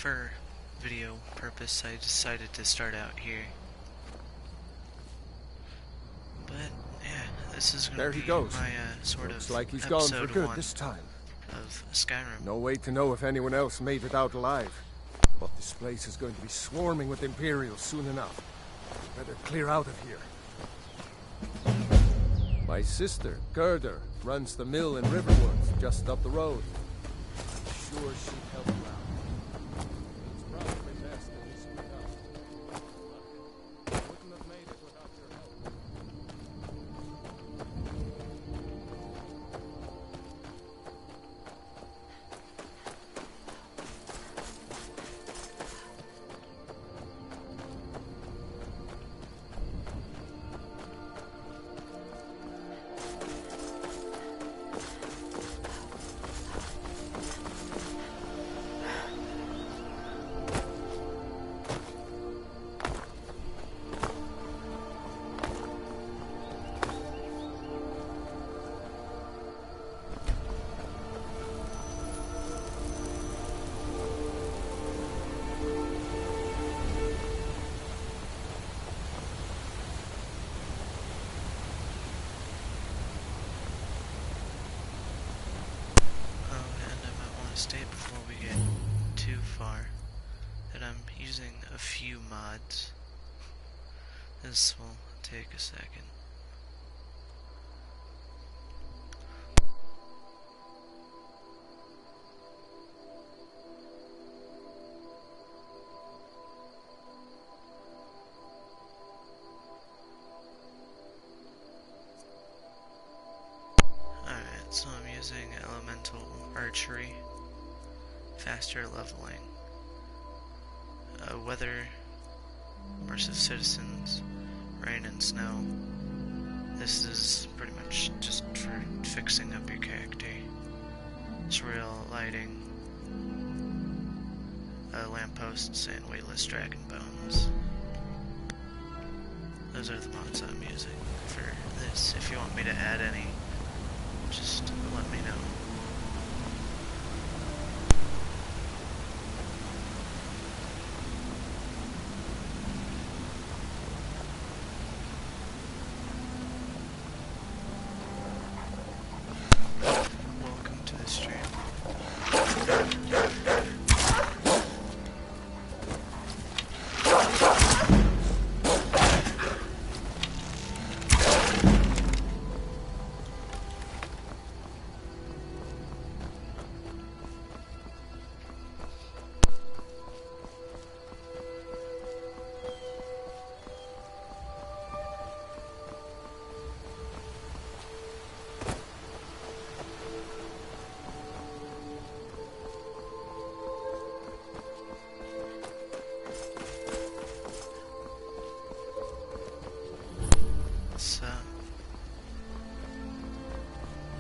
for video purpose, I decided to start out here. But yeah, this is gonna be my sort Looks of like he's gone episode for good 1 this time. of Skyrim. No way to know if anyone else made it out alive. But this place is going to be swarming with Imperials soon enough. Better clear out of here. My sister, Gerder, runs the mill in Riverwoods, just up the road. I'm sure she'd help you out. It's probably best that we split up. Wouldn't have made it without your help. State before we get too far that I'm using a few mods. This will take a second. Alright, so I'm using elemental archery. Faster leveling, weather, immersive citizens, rain and snow. This is pretty much just for fixing up your character. Surreal lighting, lampposts, and weightless dragon bones. Those are the mods I'm using for this. If you want me to add any, just let me know.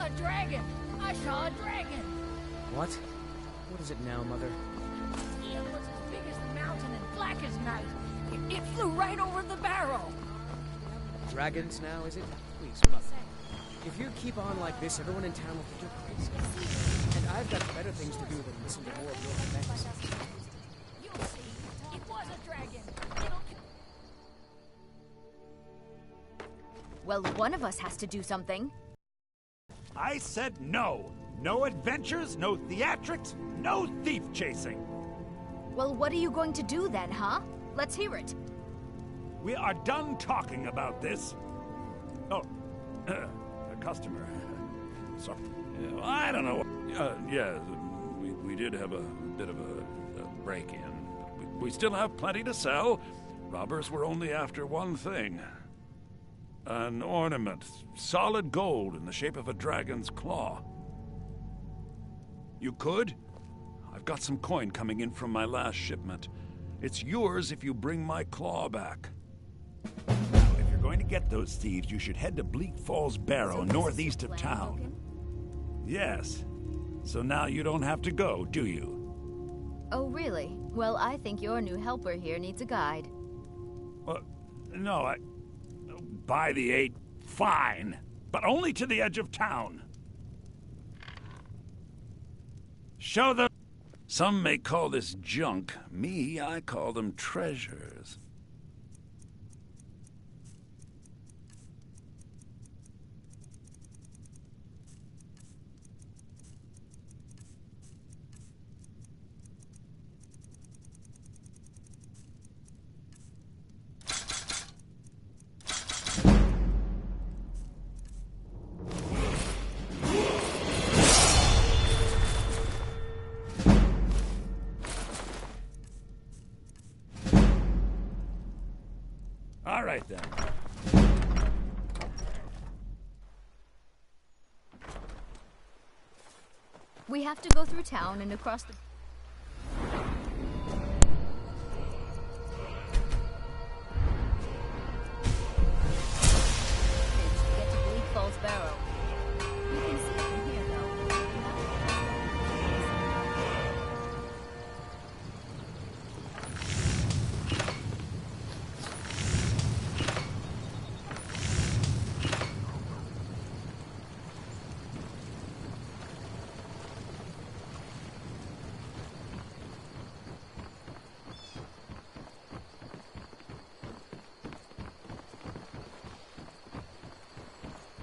A dragon! I saw a dragon! What? What is it now, Mother? It was as big as the mountain and black as night. It flew right over the barrel. Dragons now, is it? Please, Mother. If you keep on like this, everyone in town will think you're crazy. And I've got better things to do than listen to more of your fantasy. You'll see. It was a dragon. It'll... Well, one of us has to do something. I said no. No adventures, no theatrics, no thief chasing. Well, what are you going to do then, huh? Let's hear it. We are done talking about this. Oh, a customer. Sorry. I don't know. Yeah, we did have a bit of a break-in. We still have plenty to sell. Robbers were only after one thing. An ornament, solid gold in the shape of a dragon's claw. You could? I've got some coin coming in from my last shipment. It's yours if you bring my claw back. Now, if you're going to get those thieves, you should head to Bleak Falls Barrow, northeast of town. Yes. So now you don't have to go, do you? Oh, really? Well, I think your new helper here needs a guide. No, by the 8, fine. But only to the edge of town. Show them Some may call this junk. Me, I call them treasures. All right, then. We have to go through town and across the... to get to Bleak Falls Barrow. You can see it from here, though.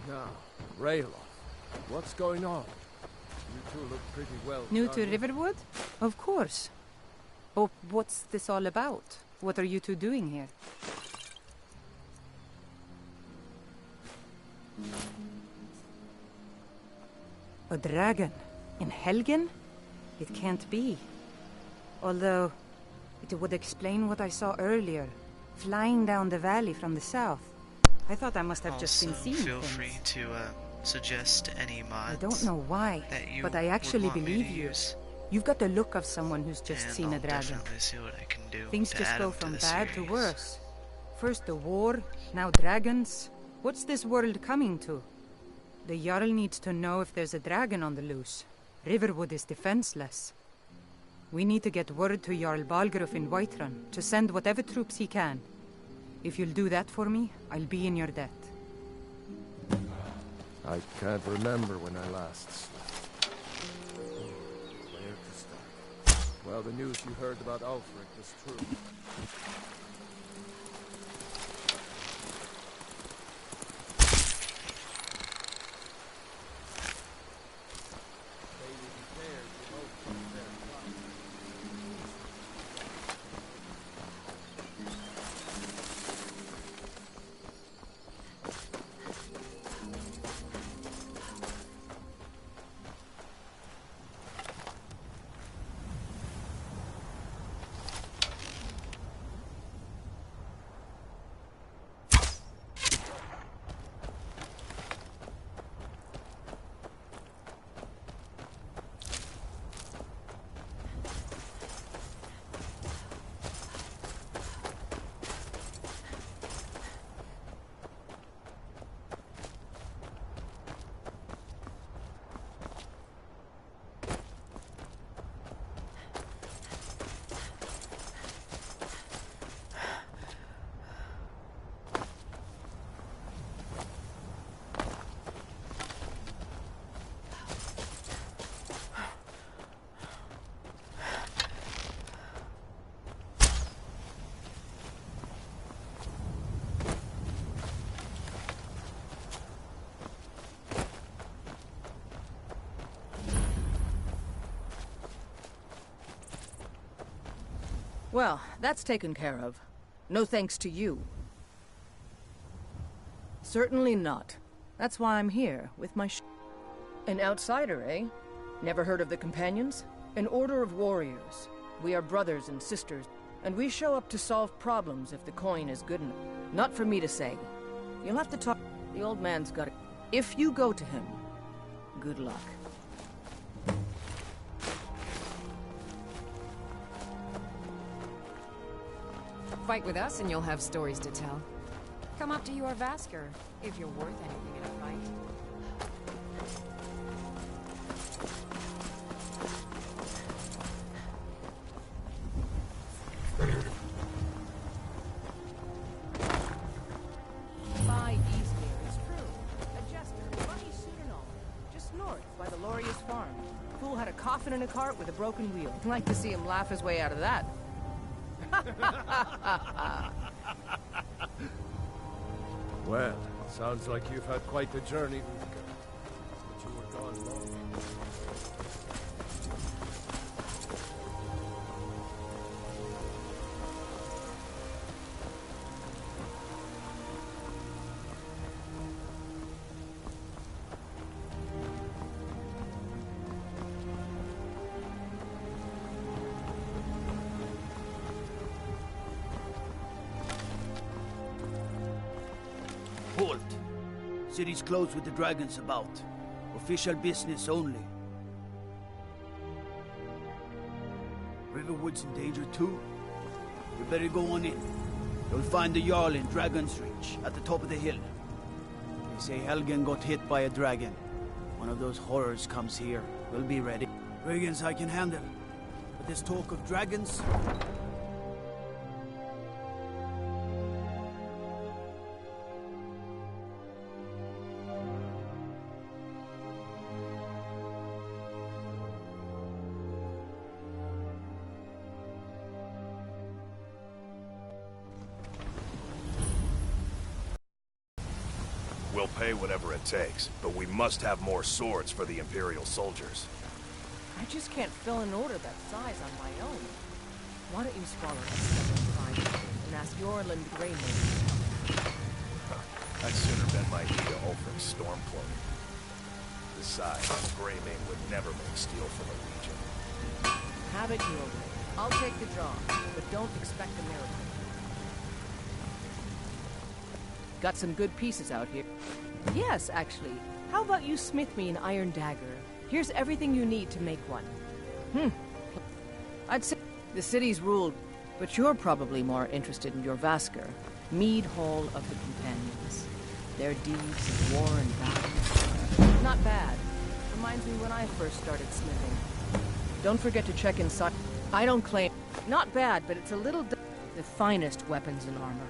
Now, Rayloff, what's going on? You two look pretty well. New to done. Riverwood? Of course. Oh, what's this all about? What are you two doing here? A dragon? In Helgen? It can't be. Although, it would explain what I saw earlier, flying down the valley from the south. I thought I must have just been Also, seeing feel things. free to suggest any mods. I don't know why, that you but I would actually want me believe to you. use, You've got the look of someone who's just and seen I'll a dragon. definitely see what I can do Things to just add go them to from the bad to series. worse. First the war, now dragons. What's this world coming to? The Jarl needs to know if there's a dragon on the loose. Riverwood is defenseless. We need to get word to Jarl Balgruuf in Whiterun to send whatever troops he can. If you'll do that for me, I'll be in your debt. I can't remember when I last slept. Where to start? Well, the news you heard about Ulfric was true. Well, that's taken care of. No thanks to you. Certainly not. That's why I'm here, with my An outsider, eh? Never heard of the Companions? An order of warriors. We are brothers and sisters, and we show up to solve problems if the coin is good enough. Not for me to say. You'll have to talk... The old man's got it. If you go to him, good luck. Fight with us and you'll have stories to tell. Come up to your Vasker, if you're worth anything in a fight. By Eastmere, it's true. A jester, funny suit and all. Just north, by the Lorius farm. Fool had a coffin in a cart with a broken wheel. I'd like to see him laugh his way out of that. Well, sounds like you've had quite the journey, Luca. But you were gone long. Halt! City's closed with the dragons about. Official business only. Riverwood's in danger too? You better go on in. You'll find the Jarl in Dragon's Reach, at the top of the hill. They say Helgen got hit by a dragon. One of those horrors comes here. We'll be ready. Dragons I can handle. But this talk of dragons... We'll pay whatever it takes, but we must have more swords for the Imperial soldiers. I just can't fill an order that size on my own. Why don't you swallow that stubborn pride and ask Yorland Greymane to help? I'd sooner bet my knee to Ulfric's Stormcloak. Besides, Greymane would never make steel from a legion. Have it your way. I'll take the job, but don't expect a miracle. Got some good pieces out here. Yes, actually. How about you smith me an iron dagger? Here's everything you need to make one. I'd say the city's ruled, but you're probably more interested in your Vasker, Mead Hall of the Companions. Their deeds of war and battle. Not bad. Reminds me when I first started smithing. Don't forget to check inside. I don't claim... Not bad, but it's a little... The finest weapons and armor.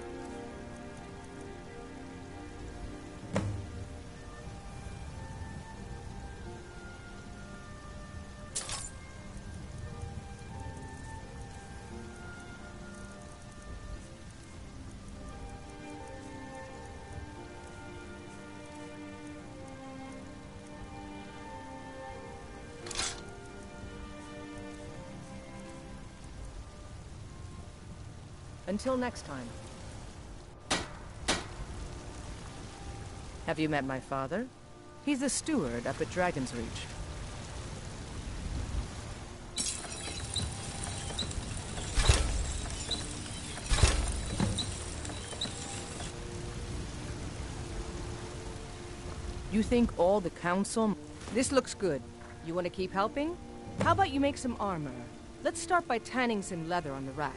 Until next time. Have you met my father? He's a steward up at Dragon's Reach. You think all the council... This looks good. You want to keep helping? How about you make some armor? Let's start by tanning some leather on the rack.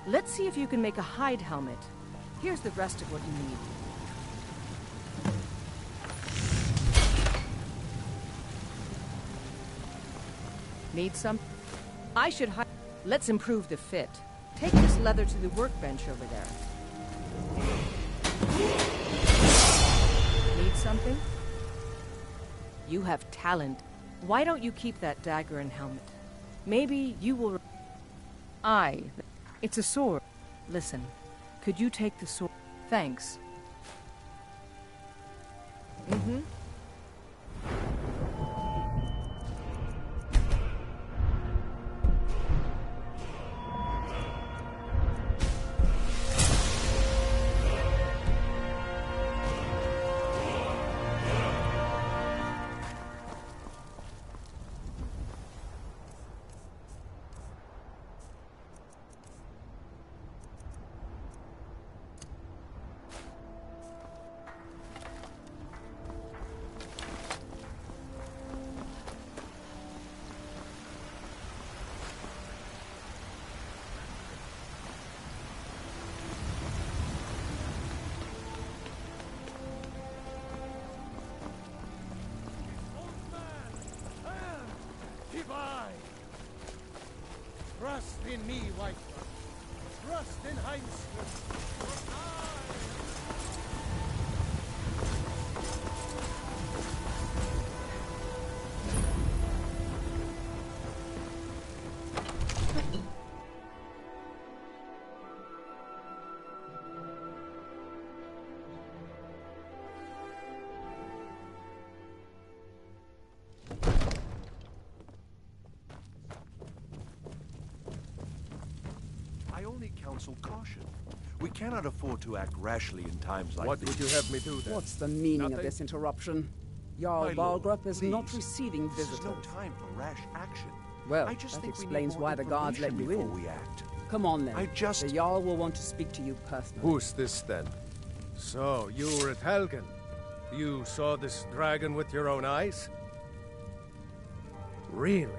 Let's see if you can make a hide helmet. Here's the rest of what you need. Need some? I should hide. Let's improve the fit. Take this leather to the workbench over there. Need something? You have talent. Why don't you keep that dagger and helmet? Maybe you will... It's a sword. Listen, could you take the sword? Thanks. Trust in me, White One. trust in Heinz. I only counsel caution. We cannot afford to act rashly in times like What these. would you have me do then? What's the meaning of Nothing? this interruption? Jarl My lord, Balgrup is not please. receiving This visitors. is no time for rash action. Well, I just that think we explains need more why the guards let you information in. before we act. Come on then. I just- The Jarl will want to speak to you personally. Who's this then? So, you were at Helgen. You saw this dragon with your own eyes? Really?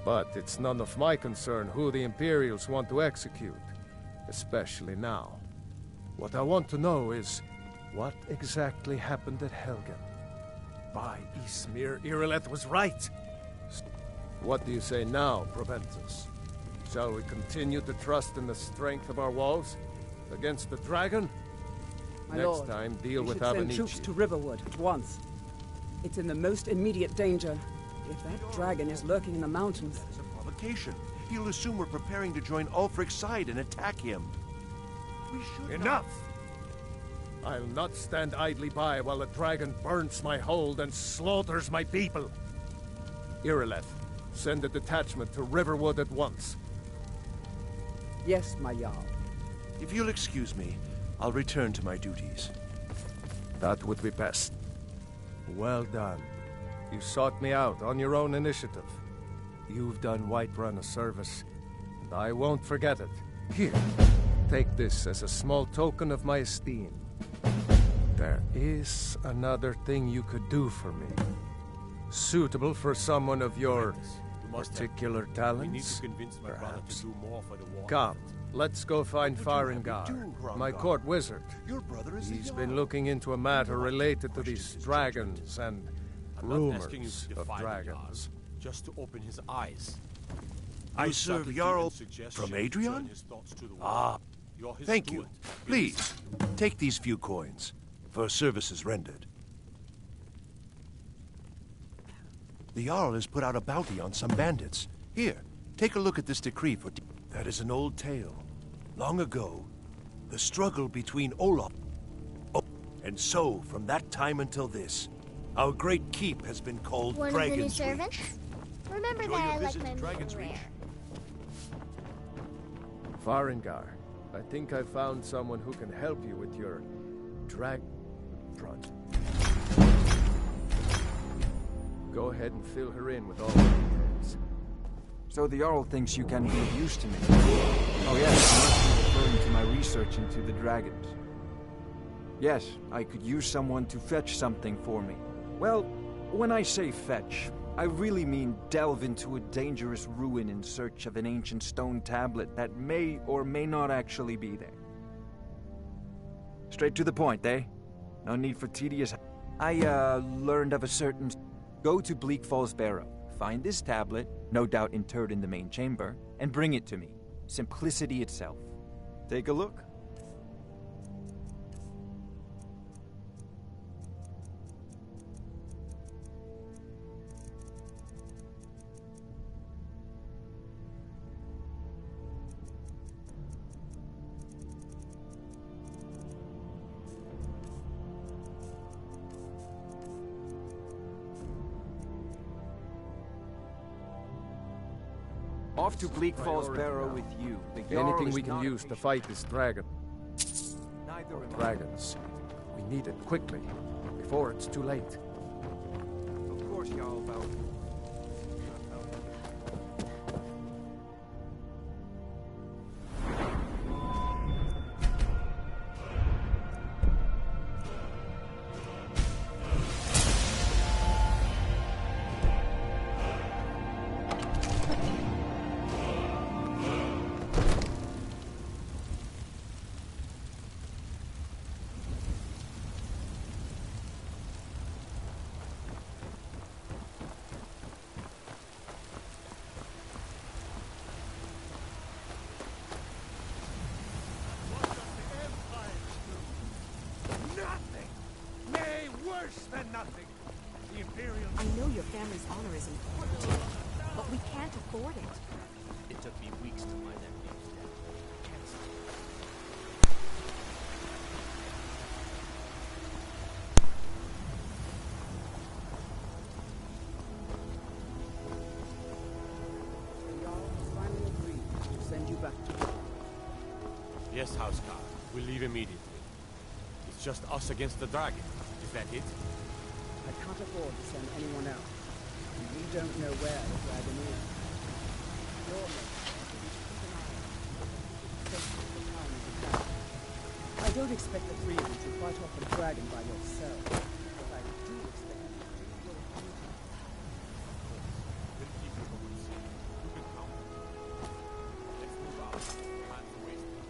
But it's none of my concern who the Imperials want to execute. Especially now. What I want to know is, what exactly happened at Helgen? By Ismir, Irileth was right! What do you say now, Proventus? Shall we continue to trust in the strength of our walls? Against the dragon? My Next lord, time, deal we with should send Avenici. troops to Riverwood at once. It's in the most immediate danger. If that dragon is lurking in the mountains, That is a provocation. He'll assume we're preparing to join Ulfric's side and attack him. We should Enough! I'll not stand idly by while the dragon burns my hold and slaughters my people. Irileth, send a detachment to Riverwood at once. yes, my Jarl. If you'll excuse me, I'll return to my duties. That would be best. Well done. You sought me out on your own initiative. You've done Whiterun a service, and I won't forget it. Here, take this as a small token of my esteem. There is another thing you could do for me. Suitable for someone of your particular talents, perhaps. Come, let's go find Farengar, my court wizard. Your brother is He's a been Jarl. looking into a matter related to these dragons and I'm not asking you rumors to of defy the dragons. Jarl, just to open his eyes. I Your serve subtlety Jarl and suggestion from turn Adrian? his thoughts to the wall. Ah, You're his thank you. steward. Please, take these few coins for services rendered. The Jarl has put out a bounty on some bandits. Here, take a look at this decree for... That is an old tale. Long ago, the struggle between Olaf... And so, from that time until this, our great keep has been called One of the new Dragon's servants? Reach. Remember Enjoy that your I like visit my to meat Dragon's rare. Reach. Farengar, I think I found someone who can help you with your drag project. Go ahead and fill her in with all the details. So the Jarl thinks you can be of use to me. Oh yes, I must be referring to my research into the dragons. Yes, I could use someone to fetch something for me. Well, when I say fetch, I really mean delve into a dangerous ruin in search of an ancient stone tablet that may or may not actually be there. Straight to the point, eh? No need for tedious... I, learned of a certain... Go to Bleak Falls Barrow, find this tablet, no doubt interred in the main chamber, and bring it to me. Simplicity itself. Take a look. Off to Bleak Falls Barrow with you. The Jarl Anything is we can not use to fight this dragon. Neither Or am I. dragons. We need it quickly, before it's too late. Of course, Jarl Val. family's honor is important to me, but we can't afford it. It took me weeks to find that news dead. Can't stop. The Jarl has finally agreed to send you back to him. Yes, Housecar. We'll leave immediately. It's just us against the dragon. Is that it? I can't afford to send anyone else. And we don't know where the dragon is. Your men keep an eye on it. Especially the time is attacked. I don't expect the three of you to fight off the dragon by yourself. But I do expect you to do your duty. We'll keep you going. You can count on it. Let's move out. Time's wasted.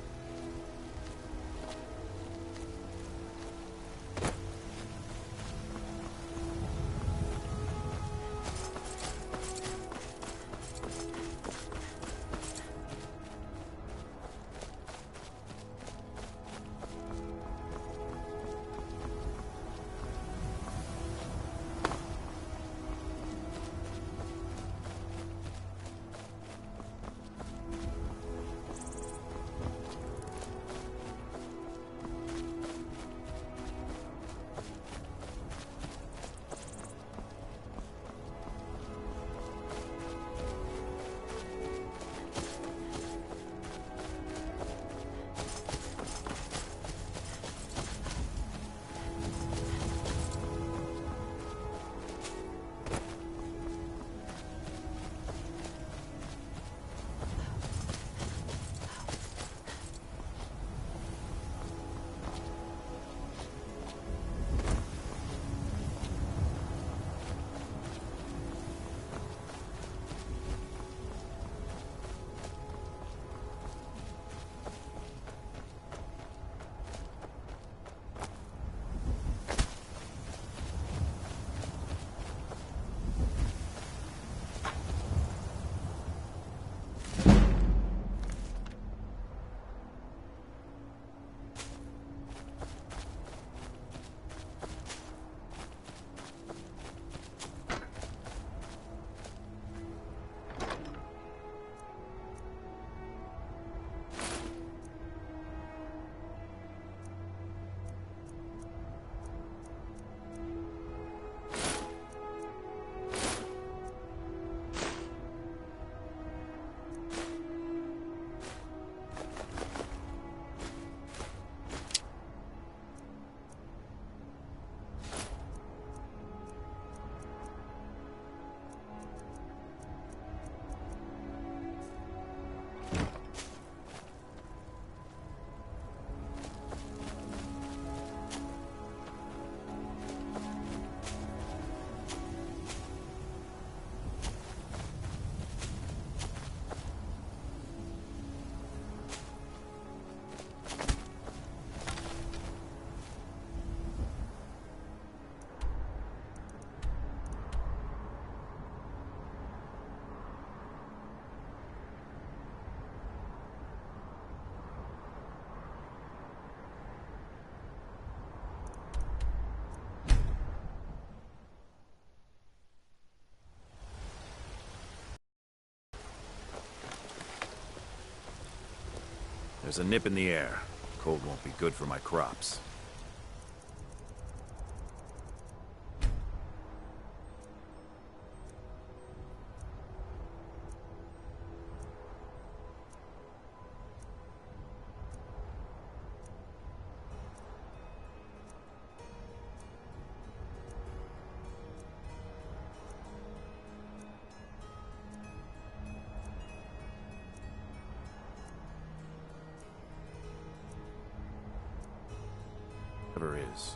There's a nip in the air. Cold won't be good for my crops. Whatever is.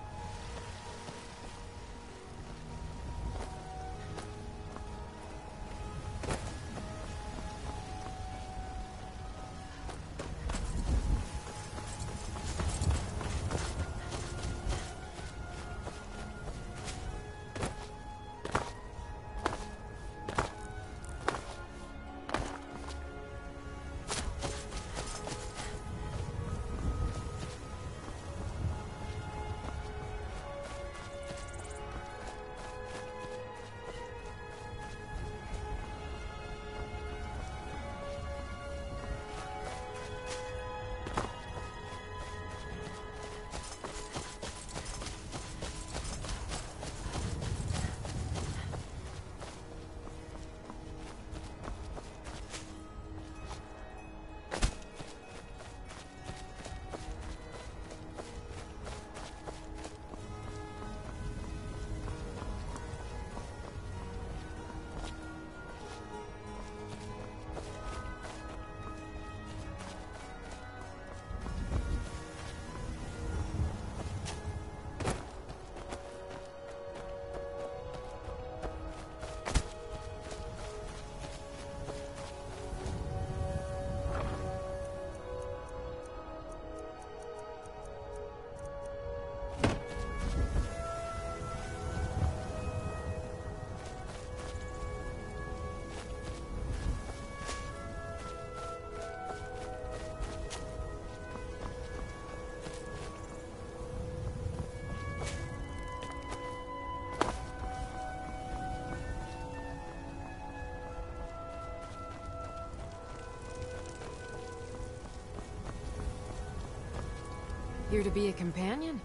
Here to be a companion?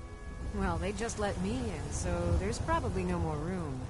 Well, they just let me in, so there's probably no more room.